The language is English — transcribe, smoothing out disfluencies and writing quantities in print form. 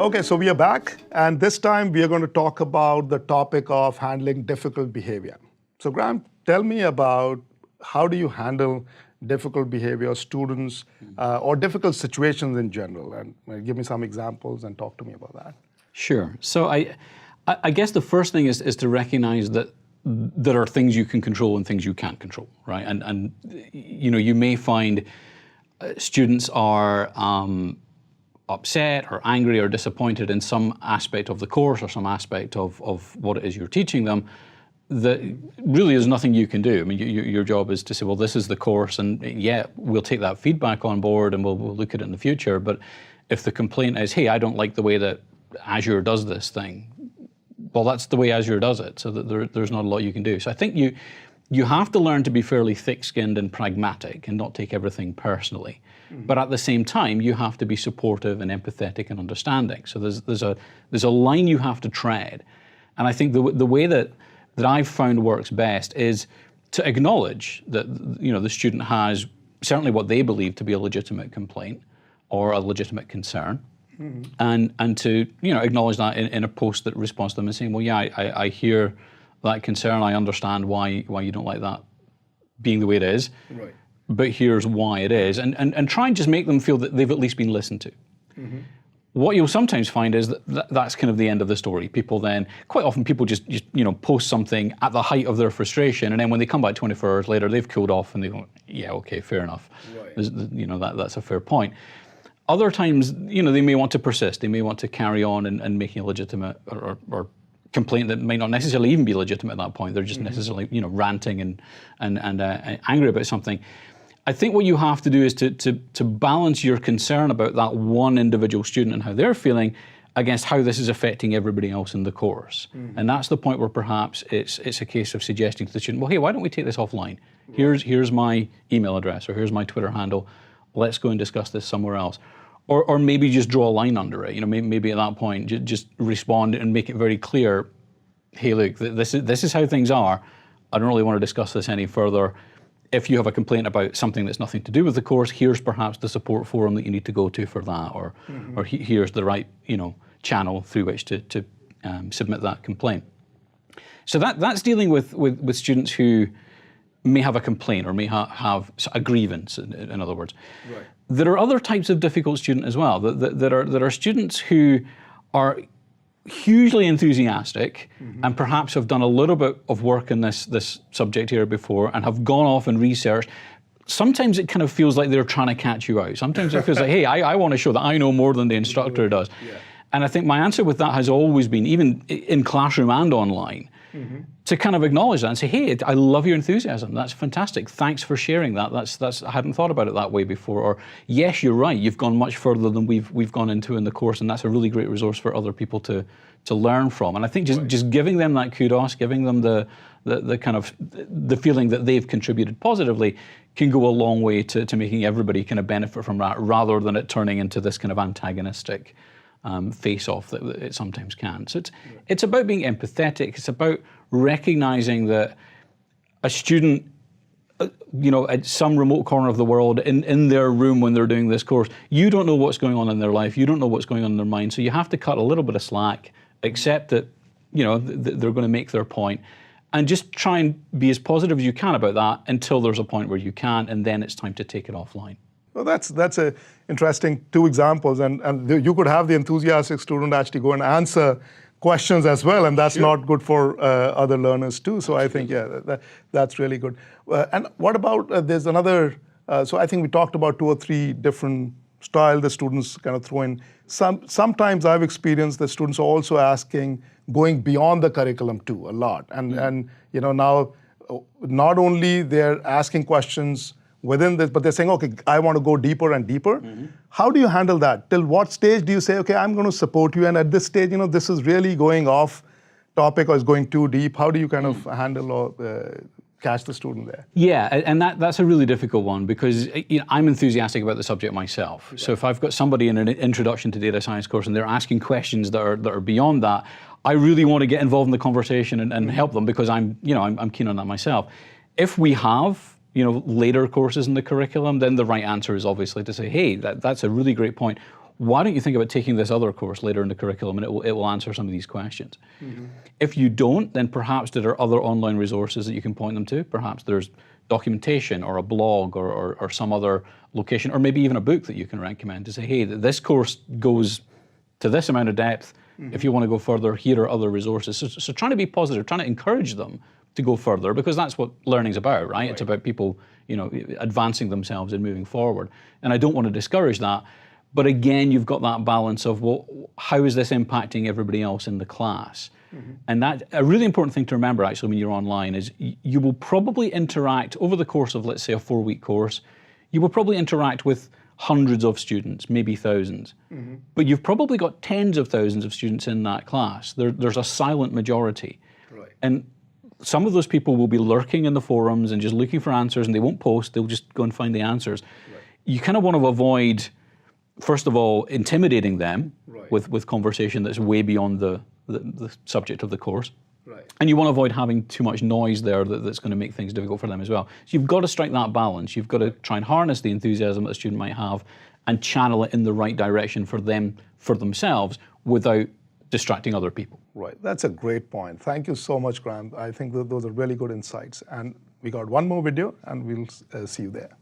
Okay, so we are back, and this time we are going to talk about the topic of handling difficult behavior. So Graeme, tell me about how do you handle difficult behavior, students, or difficult situations in general, and give me some examples and talk to me about that. Sure. So I guess the first thing is to recognize that there are things you can control and things you can't control, right? And you know, you may find students are upset or angry or disappointed in some aspect of the course or some aspect of what it is you're teaching them that really is nothing you can do. I mean, your job is to say, well, this is the course, and yeah, we'll take that feedback on board and we'll look at it in the future. But if the complaint is, hey, I don't like the way that Azure does this thing, well, that's the way Azure does it, so that there's not a lot you can do. So I think you have to learn to be fairly thick-skinned and pragmatic and not take everything personally. Mm-hmm. But at the same time, you have to be supportive and empathetic and understanding. So there's a line you have to tread. And I think the way that I've found works best is to acknowledge that, you know, the student has certainly what they believe to be a legitimate complaint or a legitimate concern. Mm-hmm. And to, you know, acknowledge that in a post that responds to them and saying, well, yeah, I hear that concern. I understand why you don't like that being the way it is. Right. But here's why it is, and try and just make them feel that they've at least been listened to. Mm-hmm. What you'll sometimes find is that's kind of the end of the story. People then, quite often people just you know, post something at the height of their frustration, and then when they come back 24 hours later, they've cooled off and they go, yeah, okay, fair enough. Right. You know, that's a fair point. Other times, you know, they may want to persist. They may want to carry on and making a legitimate or complaint that might not necessarily even be legitimate at that point. They're just mm-hmm. necessarily, you know, ranting and angry about something. I think what you have to do is to balance your concern about that one individual student and how they're feeling against how this is affecting everybody else in the course. Mm-hmm. And that's the point where perhaps it's a case of suggesting to the student, well, hey, why don't we take this offline? Right. Here's my email address, or here's my Twitter handle. Let's go and discuss this somewhere else. Or maybe just draw a line under it. You know, maybe at that point, just respond and make it very clear, hey, look, this is how things are. I don't really want to discuss this any further. If you have a complaint about something that's nothing to do with the course, here's perhaps the support forum that you need to go to for that, or mm-hmm. or here's the right, you know, channel through which to submit that complaint. So that's dealing with students who may have a complaint or may have a grievance, in other words. Right. There are other types of difficult student as well. There are students who are hugely enthusiastic mm-hmm. and perhaps have done a little bit of work in this subject area before and have gone off and researched. Sometimes it kind of feels like they're trying to catch you out. Sometimes it feels like, hey, I want to show that I know more than the instructor does. Yeah. And I think my answer with that has always been, even in classroom and online, mm-hmm. to kind of acknowledge that and say, hey, I love your enthusiasm. That's fantastic. Thanks for sharing that. That's I hadn't thought about it that way before. Or yes, you're right. You've gone much further than we've gone into in the course, and that's a really great resource for other people to learn from. And I think just giving them that kudos, giving them the kind of the feeling that they've contributed positively can go a long way to making everybody kind of benefit from that, rather than it turning into this kind of antagonistic face-off that it sometimes can. So it's about being empathetic. It's about recognizing that a student, you know, at some remote corner of the world, in their room when they're doing this course, you don't know what's going on in their life. You don't know what's going on in their mind. So you have to cut a little bit of slack, accept that, you know, they're going to make their point, and just try and be as positive as you can about that until there's a point where you can't, and then it's time to take it offline. Well, that's a interesting two examples, and you could have the enthusiastic student actually go and answer questions as well, and that's sure. not good for other learners too. So absolutely. I think, yeah, that's really good. And what about, there's another, so I think we talked about 2 or 3 different styles the students kind of throw in. Sometimes I've experienced the students are also asking, going beyond the curriculum too, a lot. And you know, now, not only they're asking questions within this, but they're saying, okay, I want to go deeper and deeper. Mm-hmm. How do you handle that? Till what stage do you say, okay, I'm going to support you, and at this stage, you know, this is really going off topic or is going too deep? How do you kind of handle or catch the student there? Yeah, and that's a really difficult one, because, you know, I'm enthusiastic about the subject myself. Yeah. So if I've got somebody in an introduction to data science course and they're asking questions that are beyond that, I really want to get involved in the conversation and help them, because I'm keen on that myself. If we have, you know, later courses in the curriculum, then the right answer is obviously to say, hey, that's a really great point. why don't you think about taking this other course later in the curriculum, and it will answer some of these questions. If you don't, then perhaps there are other online resources that you can point them to. Perhaps there's documentation or a blog or some other location, or maybe even a book that you can recommend to say, hey, this course goes to this amount of depth. If you want to go further, here are other resources. So trying to be positive, trying to encourage them to go further, because that's what learning's about, right? It's about people, advancing themselves and moving forward. And I don't want to discourage that. But again, you've got that balance of, well, how is this impacting everybody else in the class? And that a really important thing to remember, actually, when you're online is you will probably interact over the course of, let's say, a 4-week course, you will probably interact with hundreds of students, maybe thousands. But you've probably got tens of thousands of students in that class. There's a silent majority. Right. And some of those people will be lurking in the forums and just looking for answers, and they won't post, they'll just go and find the answers. Right. You kind of want to avoid, first of all, intimidating them with conversation that's way beyond the subject of the course. Right. And you want to avoid having too much noise there that's going to make things difficult for them as well. So you've got to strike that balance. You've got to try and harness the enthusiasm that a student might have and channel it in the right direction for them, for themselves, without distracting other people. Right, that's a great point. Thank you so much, Graeme. I think that those are really good insights. And we got one more video, and we'll see you there.